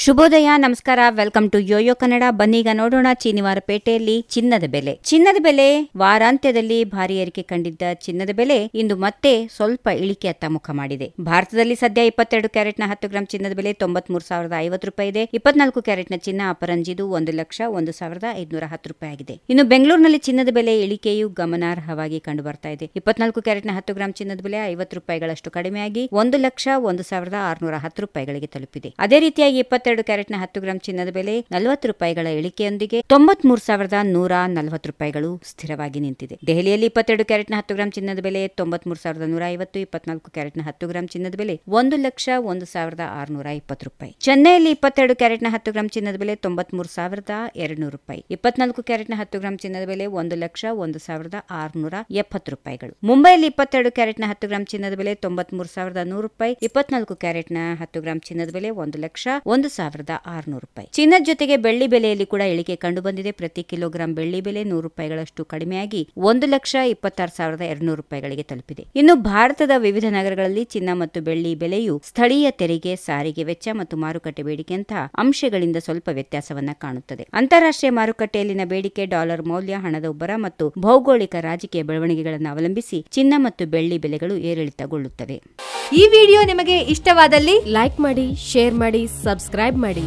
ಶುಭೋದಯ, ನಮಸ್ಕಾರ. Welcome to Yoyo Kannada. ಬನ್ನೀಗ ನೋಡೋಣ ಚಿನಿವಾರಪೇಟೆಯಲ್ಲಿ ಚಿನ್ನದ ಬೆಲೆ. ವಾರಾಂತ್ಯದಲ್ಲಿ ಭಾರಿ ಏರಿಕೆ ಕಂಡಿದ್ದ ಚಿನ್ನದ ಬೆಲೆ ಇಂದು ಮತ್ತೆ ಸ್ವಲ್ಪ ಇಳಿಕೆಯತ್ತ ಮುಖ ಮಾಡಿದೆ. ಭಾರತದಲ್ಲಿ ಸದ್ಯ 22 ಕ್ಯಾರೆಟ್ನ 10 ಗ್ರಾಂ ಚಿನ್ನದ ಬೆಲೆ 93,050 ರೂಪಾಯಿ ಇದೆ. 24 ಕ್ಯಾರೆಟ್ನ ಚಿನ್ನ ಅಪರಂಜಿದು 1,01,510 ರೂಪಾಯಿ ಆಗಿದೆ. ಇನ್ನು ಬೆಂಗಳೂರಿನಲ್ಲಿ ಚಿನ್ನದ ಬೆಲೆ ಇಳಿಕೆಯು ಗಮನಾರ್ಹವಾಗಿ ಕಂಡು ಬರ್ತಾ ಇದೆ. 24 ಕ್ಯಾರೆಟ್ನ 10 ಗ್ರಾಂ ಚಿನ್ನದ ಬೆಲೆ 50 ರೂಪಾಯಿಗಳಷ್ಟು ಕಡಿಮೆಯಾಗಿ 1,01,610 ರೂಪಾಯಿಗಳಿಗೆ ತಲುಪಿದೆ. ಅದೇ ರೀತಿಯಾಗಿ 22 ಕ್ಯಾರೆಟ್ನ 10 ಗ್ರಾಂ ಚಿನ್ನದ ಬೆಲೆ 40 ರೂಪಾಯಿಗಳ ಇಳಿಕೆಯೊಂದಿಗೆ 93,140 ರೂಪಾಯಿಗಳು ಸ್ಥಿರವಾಗಿ ನಿಂತಿದೆ. ದೆಹಲಿಯಲ್ಲಿ 22 ಕ್ಯಾರೆಟ್ನ 10 ಗ್ರಾಂ ಚಿನ್ನದ ಬೆಲೆ 93,150. 24 ಕ್ಯಾರೆಟ್ನ 10 ಗ್ರಾಂ ಚಿನ್ನದ ಬೆಲೆ 1,01,620 ರೂಪಾಯಿ. ಚೆನ್ನೈಯಲ್ಲಿ 22 ಕ್ಯಾರೆಟ್ನ 10 ಗ್ರಾಂ ಚಿನ್ನದ ಬೆಲೆ 93,200 ರೂಪಾಯಿ. 24 ಕ್ಯಾರೆಟ್ನ 10 ಗ್ರಾಂ ಚಿನ್ನದ ಬೆಲೆ 1,01,670 ರೂಪಾಯಿಗಳು. ಮುಂಬೈಯಲ್ಲಿ 22 ಕ್ಯಾರೆಟ್ನ 10 ಗ್ರಾಂ ಚಿನ್ನದ ಬೆಲೆ 93,100 ರೂಪಾಯಿ. 24 ಕ್ಯಾರೆಟ್ನ 10 ಗ್ರಾಂ ಚಿನ್ನದ ಬೆಲೆ 1,01,600 ರೂಪಾಯಿ. ಚಿನ್ನದ ಜೊತೆಗೆ ಬೆಳ್ಳಿ ಬೆಲೆಯಲ್ಲಿ ಕೂಡ ಇಳಿಕೆ ಕಂಡು ಬಂದಿದೆ. ಪ್ರತಿ ಕಿಲೋಗ್ರಾಂ ಬೆಳ್ಳಿ ಬೆಲೆ 100 ರೂಪಾಯಿಗಳಷ್ಟು ಕಡಿಮೆಯಾಗಿ 1,26,200 ರೂಪಾಯಿಗಳಿಗೆ ತಲುಪಿದೆ. ಇನ್ನು ಭಾರತದ ವಿವಿಧ ನಗರಗಳಲ್ಲಿ ಚಿನ್ನ ಮತ್ತು ಬೆಳ್ಳಿ ಬೆಲೆಯು ಸ್ಥಳೀಯ ತೆರಿಗೆ, ಸಾರಿಗೆ ವೆಚ್ಚ ಮತ್ತು ಮಾರುಕಟ್ಟೆ ಬೇಡಿಕೆಯಂತಹ ಅಂಶಗಳಿಂದ ಸ್ವಲ್ಪ ವ್ಯತ್ಯಾಸವನ್ನ ಕಾಣುತ್ತದೆ. ಅಂತಾರಾಷ್ಟ್ರೀಯ ಮಾರುಕಟ್ಟೆಯಲ್ಲಿನ ಬೇಡಿಕೆ, ಡಾಲರ್ ಮೌಲ್ಯ, ಹಣದ ಉಬ್ಬರ ಮತ್ತು ಭೌಗೋಳಿಕ ರಾಜಕೀಯ ಬೆಳವಣಿಗೆಗಳನ್ನು ಅವಲಂಬಿಸಿ ಚಿನ್ನ ಮತ್ತು ಬೆಳ್ಳಿ ಬೆಲೆಗಳು ಏರಿಳಿತಗೊಳ್ಳುತ್ತವೆ. ಈ ವಿಡಿಯೋ ನಿಮಗೆ ಇಷ್ಟವಾದಲ್ಲಿ ಲೈಕ್ ಮಾಡಿ, ಶೇರ್ ಮಾಡಿ, ಸಬ್ಸ್ಕ್ರೈಬ್ ಮಾಡಿ.